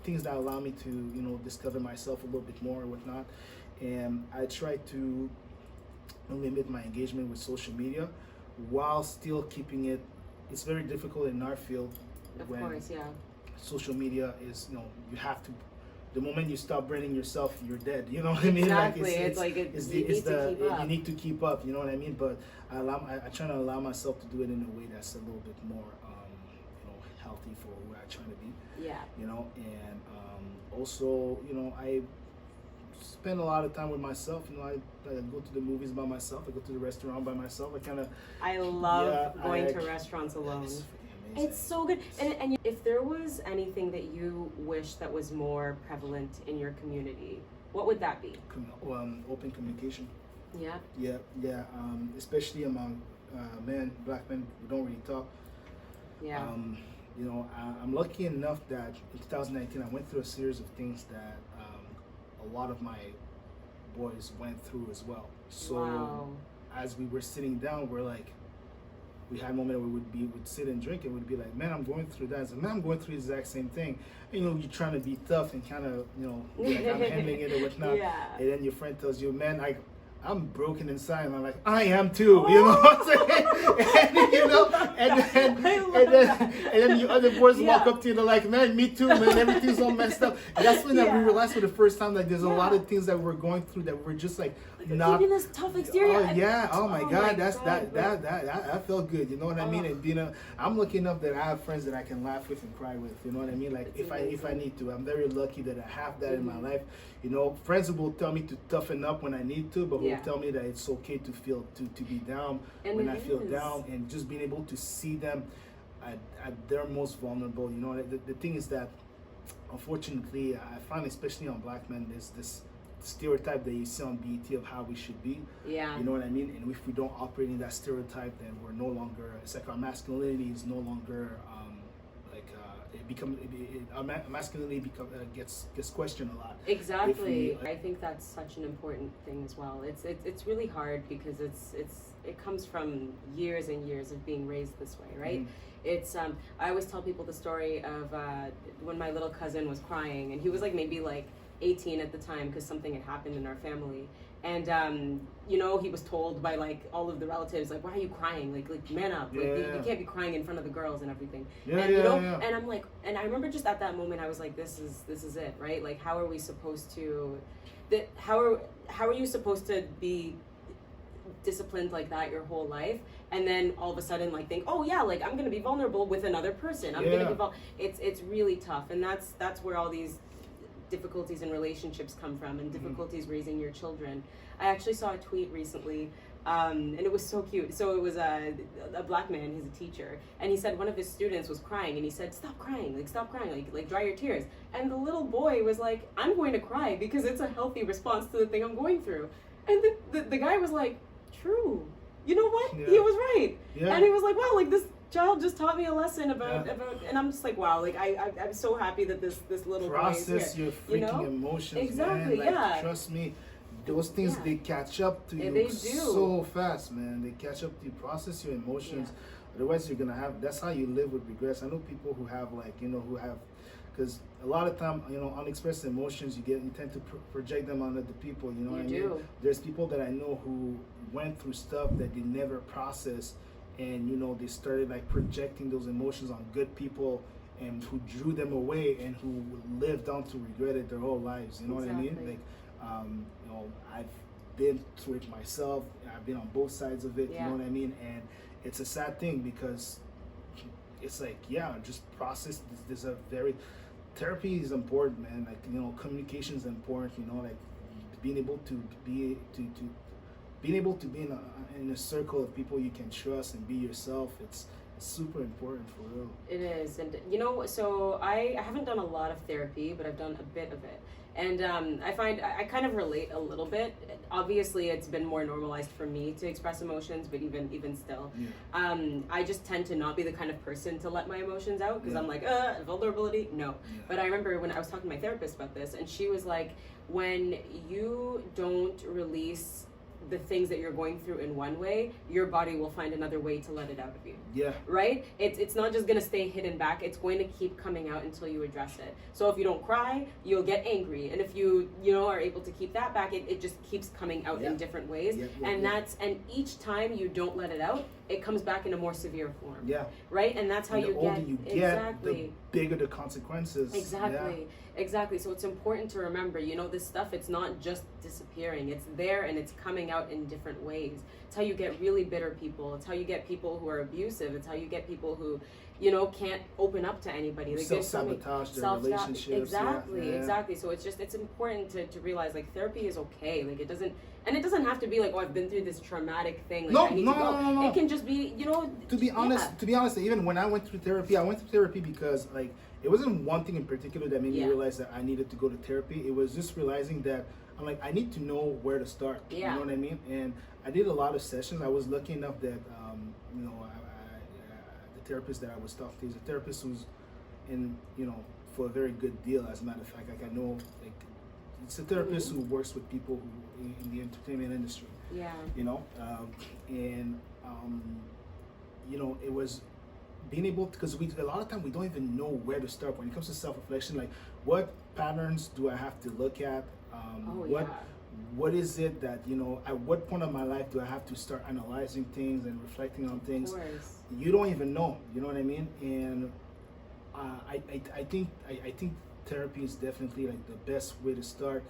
things that allow me to, you know, discover myself a little bit more and whatnot. And I try to limit my engagement with social media while still keeping it. It's very difficult in our field. Of course, yeah. Social media is, you know, you have to. The moment you stop branding yourself, you're dead. You know what I mean? Exactly. You need to keep up. You know what I mean? But I try to allow myself to do it in a way that's a little bit more, you know, healthy for where I try to be. Yeah. You know, and also, you know, I spend a lot of time with myself. You know, I go to the movies by myself. I go to the restaurant by myself. I love going to restaurants alone. It's so good. And if there was anything that you wish that was more prevalent in your community, what would that be? Open communication. Yeah. Yeah. Especially among black men who don't really talk. Yeah. You know, I'm lucky enough that in 2019 I went through a series of things that a lot of my boys went through as well. So as we were sitting down, we had a moment where we would sit and drink and we'd be like, man, I'm going through that. I said, man, I'm going through the exact same thing. And, you know, you're trying to be tough and kind of, you know, like I'm handling it or whatnot. Yeah. And then your friend tells you, man, I'm broken inside. And I'm like, I am too. You know what I'm saying? And, you know, and then the other boys walk up to you and they're like, man, me too, man. Everything's all messed up. And that's when we realized for the first time, like, there's a lot of things that we're going through that we're just like not. Keeping this tough exterior. Oh yeah. Oh my God. That felt good. You know what I mean? And, you know, I'm lucky enough that I have friends that I can laugh with and cry with. You know what I mean? Like if I need to, I'm very lucky that I have that in my life. You know, friends who will tell me to toughen up when I need to, but will tell me that it's okay to feel to be down when I feel down, and just being able to see them at their most vulnerable. You know, the thing is that unfortunately I find, especially on black men, there's this stereotype that you see on BET of how we should be. Yeah. You know what I mean? And if we don't operate in that stereotype, then we're no longer. It's like our masculinity is no longer. Our masculinity gets questioned a lot. Exactly. I think that's such an important thing as well. It's really hard because it comes from years and years of being raised this way, right? It's I always tell people the story of when my little cousin was crying, and he was maybe 18 at the time because something had happened in our family. And you know, he was told by all of the relatives, why are you crying? Like man up. You can't be crying in front of the girls and everything. And I'm like, and I remember just at that moment I was like, this is it, right? Like, how are we supposed to how are you supposed to be disciplined like that your whole life, and then all of a sudden think, oh yeah, I'm gonna be vulnerable with another person. I'm gonna be it's really tough, and that's where all these difficulties in relationships come from, and difficulties raising your children. I actually saw a tweet recently, and it was so cute. So it was a black man, he's a teacher, and he said one of his students was crying, and he said, stop crying, like dry your tears. And the little boy was like, I'm going to cry because it's a healthy response to the thing I'm going through. And the guy was like, true, you know what? He was right. And he was like, wow, this child just taught me a lesson about and I'm just like, wow, I'm so happy that this little process boy is here, your freaking emotions, exactly, man. Trust me, those things they catch up to you so fast, man. They catch up to you. Process your emotions, otherwise you're gonna have. That's how you live with regrets. I know people who have because a lot of time, unexpressed emotions, you tend to project them on other people. You know what I mean? There's people that I know who went through stuff that they never processed. And they started projecting those emotions on good people, and who drew them away, and who lived on to regret it their whole lives. You know what I mean? I've been through it myself. I've been on both sides of it. You know what I mean? And it's a sad thing because it's just process. There's a therapy is important, man. Communication is important. Being able to be in a circle of people you can trust and be yourself, it's super important, for real. It is. And so I haven't done a lot of therapy, but I've done a bit of it, and I find I kind of relate a little bit. Obviously it's been more normalized for me to express emotions, but even still, I just tend to not be the kind of person to let my emotions out, because I'm like, vulnerability, no. But I remember when I was talking to my therapist about this, and she was like, when you don't release the things that you're going through in one way, your body will find another way to let it out of you. Yeah. Right? It's not just going to stay hidden back. It's going to keep coming out until you address it. So if you don't cry, you'll get angry. And if you are able to keep that back, it just keeps coming out in different ways. And each time you don't let it out, it comes back in a more severe form. Yeah. Right? And that's how and you the older get you get, exactly. the bigger the consequences. Exactly. Exactly. So it's important to remember, this stuff, it's not just disappearing. It's there and it's coming out in different ways. It's how you get really bitter people. It's how you get people who are abusive. It's how you get people who, can't open up to anybody. Like, self-sabotage their relationships. Exactly, exactly. So it's important to realize, like, therapy is okay. Like, it doesn't have to be like, oh, I've been through this traumatic thing. Like, no. It can just be, To be honest, even when I went through therapy because, like, it wasn't one thing in particular that made me realize that I needed to go to therapy. It was just realizing that I'm like, I need to know where to start. Yeah. You know what I mean? And I did a lot of sessions. I was lucky enough that, the therapist that I was talking to is a therapist who's in, for a very good deal. As a matter of fact, like, I know, like, it's a therapist who works with people who in the entertainment industry. Yeah. It was being able to, because a lot of time we don't even know where to start when it comes to self-reflection. Like, what patterns do I have to look at? What is it that, at what point of my life do I have to start analyzing things and reflecting on things? Of course. You don't even know, you know what I mean? And I think therapy is definitely, like, the best way to start.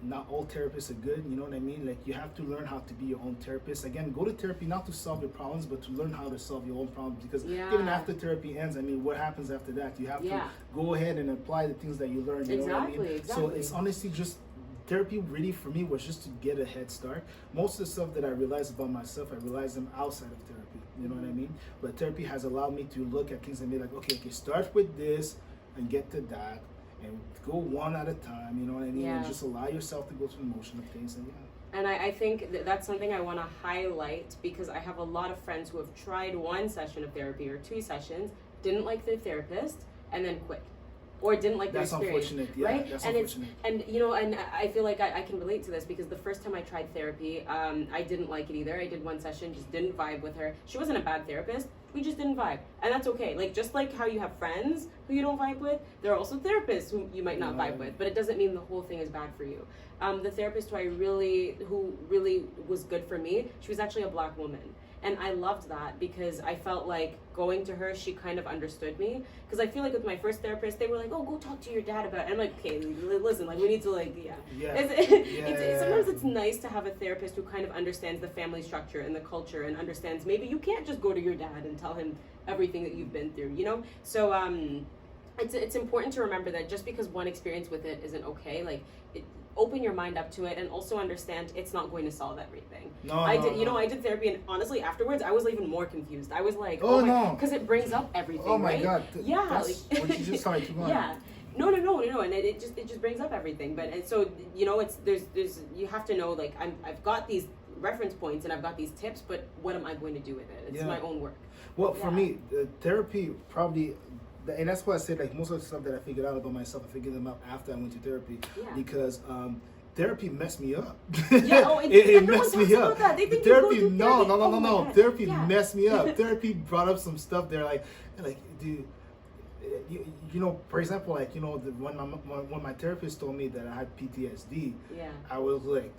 Not all therapists are good, you know what I mean? Like, you have to learn how to be your own therapist. Again, go to therapy not to solve your problems, but to learn how to solve your own problems. Because even after therapy ends, I mean, what happens after that? You have to go ahead and apply the things that you learned, you know what I mean? Exactly. So it's honestly just, therapy really for me was just to get a head start. Most of the stuff that I realized about myself, I realized them outside of therapy, you know what I mean? But therapy has allowed me to look at things and be like, okay, start with this and get to that. And go one at a time, you know what I mean? And just allow yourself to go through the motion of things. And I think that's something I want to highlight, because I have a lot of friends who have tried one session of therapy or 2 sessions, didn't like their therapist, and then quit. Or didn't like their experience. That's unfortunate, right? That's unfortunate. And I feel like I can relate to this, because the first time I tried therapy, I didn't like it either. I did one session, just didn't vibe with her. She wasn't a bad therapist. We just didn't vibe. And that's okay. Like, just like how you have friends who you don't vibe with, there are also therapists who you might not vibe with, but it doesn't mean the whole thing is bad for you. The therapist who really was good for me, she was actually a Black woman. And I loved that, because I felt like going to her, she kind of understood me. Because I feel like with my first therapist, they were like, oh, go talk to your dad about it. And I'm like, okay, listen, like, we need to, like, sometimes it's nice to have a therapist who kind of understands the family structure and the culture, and understands maybe you can't just go to your dad and tell him everything that you've been through, So it's important to remember that just because one experience with it isn't okay, like, open your mind up to it, and also understand it's not going to solve everything. I did therapy, and honestly afterwards I was even more confused. I was like, because it brings up everything. Oh my right? God. Yeah. What you just saw, keep going. Yeah. No, and it just brings up everything. But and so there's you have to know, like, I've got these reference points and I've got these tips, but what am I going to do with it? It's my own work. Well, for me, therapy probably. And that's why I said, like, most of the stuff that I figured out about myself, I figured them out after I went to therapy, because therapy messed me up. It messed me up. Therapy, no. Therapy messed me up. Therapy brought up some stuff there, like, dude, for example, like, when my therapist told me that I had PTSD, I was like,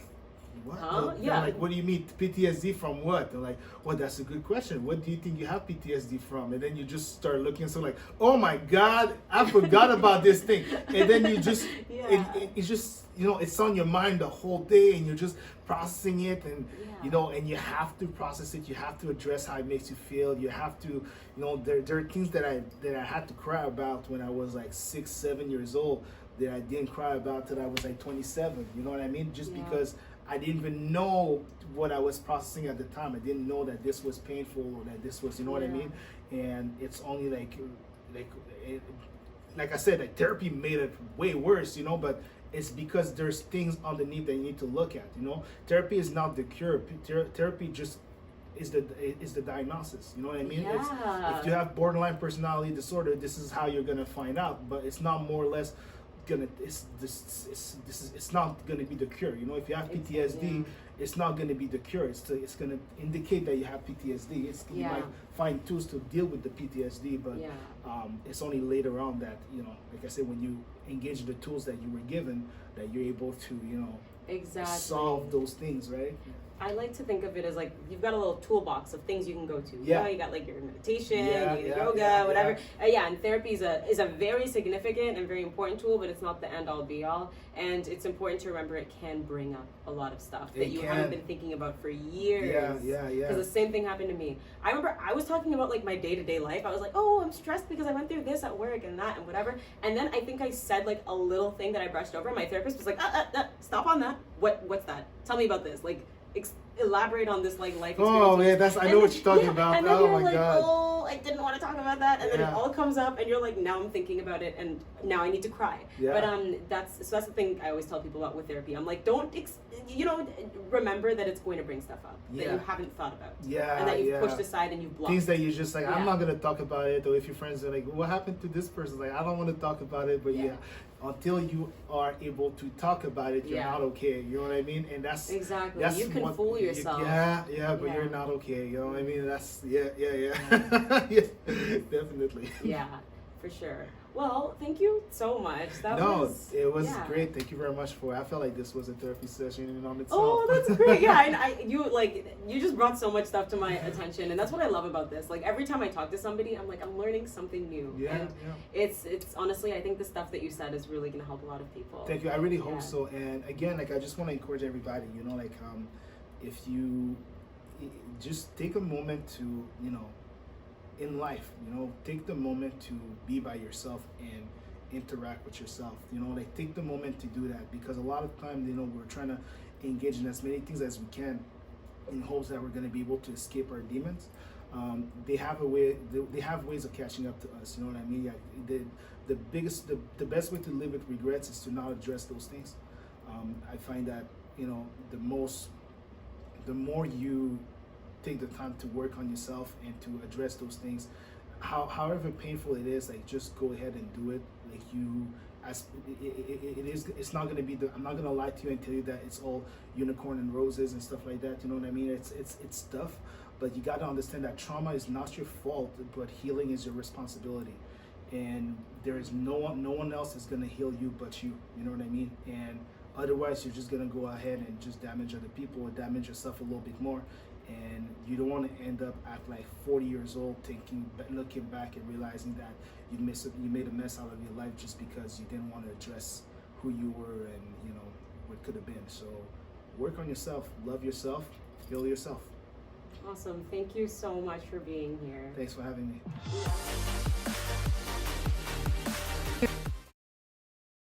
what? Huh? Like, what do you mean PTSD from what? They're like, well, that's a good question. What do you think you have PTSD from? And then you just start looking, so like, oh my God, I forgot about this thing. And then you just, it's just, it's on your mind the whole day, and you're just processing it, and and you have to process it. You have to address how it makes you feel. You have to, there are things that I had to cry about when I was like 6, 7 years old that I didn't cry about till I was like 27. You know what I mean? Just because I didn't even know what I was processing at the time. I didn't know that this was painful, or that this was, what I mean? And it's only like I said, like, therapy made it way worse, but it's because there's things underneath that you need to look at, Therapy is not the cure. Therapy just is the diagnosis, you know what I mean? Yeah. If you have borderline personality disorder, this is how you're gonna find out, but it's not more or less it's not gonna be the cure. If you have PTSD, it's not going to be the cure. It's going to indicate that you have PTSD. You might find tools to deal with the PTSD, but it's only later on that, you know, like I said, when you engage in the tools that you were given, that you're able to, you know, solve those things, right? I like to think of it as like you've got a little toolbox of things you can go to. You know, you got like your meditation, yoga, whatever. And therapy is a very significant and very important tool, but it's not the end all be all. And it's important to remember it can bring up a lot of stuff that you haven't been thinking about for years. Because the same thing happened to me. I remember I was talking about like my day-to-day life. I was like, oh, I'm stressed because I went through this at work and that and whatever. And then I think I said like a little thing that I brushed over. My therapist was like, stop on that. What's that? Tell me about this. Like, elaborate on this like life experience. Oh man, I know what you're talking about. And then oh you're my like, god. oh, I didn't want to talk about that, and then it all comes up, and you're like, now I'm thinking about it, and now I need to cry. But that's the thing I always tell people about with therapy. I'm like, don't remember that it's going to bring stuff up that you haven't thought about. And that you've pushed aside and you've blocked. Things that you just like, I'm not gonna talk about it. Or if your friends are like, what happened to this person? Like, I don't want to talk about it, but until you are able to talk about it, you're not okay. You know what I mean? And that's exactly. You can fool yourself. But you're not okay. You know what I mean? That's definitely. Yeah, for sure. Well, thank you so much. It was great. Thank you very much for it. I felt like this was a therapy session in and on itself. Oh, that's great. Yeah, you just brought so much stuff to my attention, and that's what I love about this. Like every time I talk to somebody, I'm like, I'm learning something new. It's honestly, I think the stuff that you said is really gonna help a lot of people. Thank you. I really hope so. And again, like I just want to encourage everybody. You know, like if you just take a moment to, you know, in life, you know, take the moment to be by yourself and interact with yourself. You know, like take the moment to do that, because a lot of time, you know, we're trying to engage in as many things as we can in hopes that we're going to be able to escape our demons. They have ways of catching up to us. You know what I mean? The best way to live with regrets is to not address those things. I find that, you know, the more you take the time to work on yourself and to address those things, however painful it is, like just go ahead and do it. Like it's not gonna be I'm not gonna lie to you and tell you that it's all unicorn and roses and stuff like that. You know what I mean? It's tough, but you gotta understand that trauma is not your fault, but healing is your responsibility. And there is no one else is gonna heal you but you. You know what I mean? And otherwise, you're just gonna go ahead and just damage other people or damage yourself a little bit more. And you don't want to end up at like 40 years old looking back and realizing that you made a mess out of your life just because you didn't want to address who you were and, you know, what could have been. So work on yourself, love yourself, heal yourself. Awesome. Thank you so much for being here. Thanks for having me.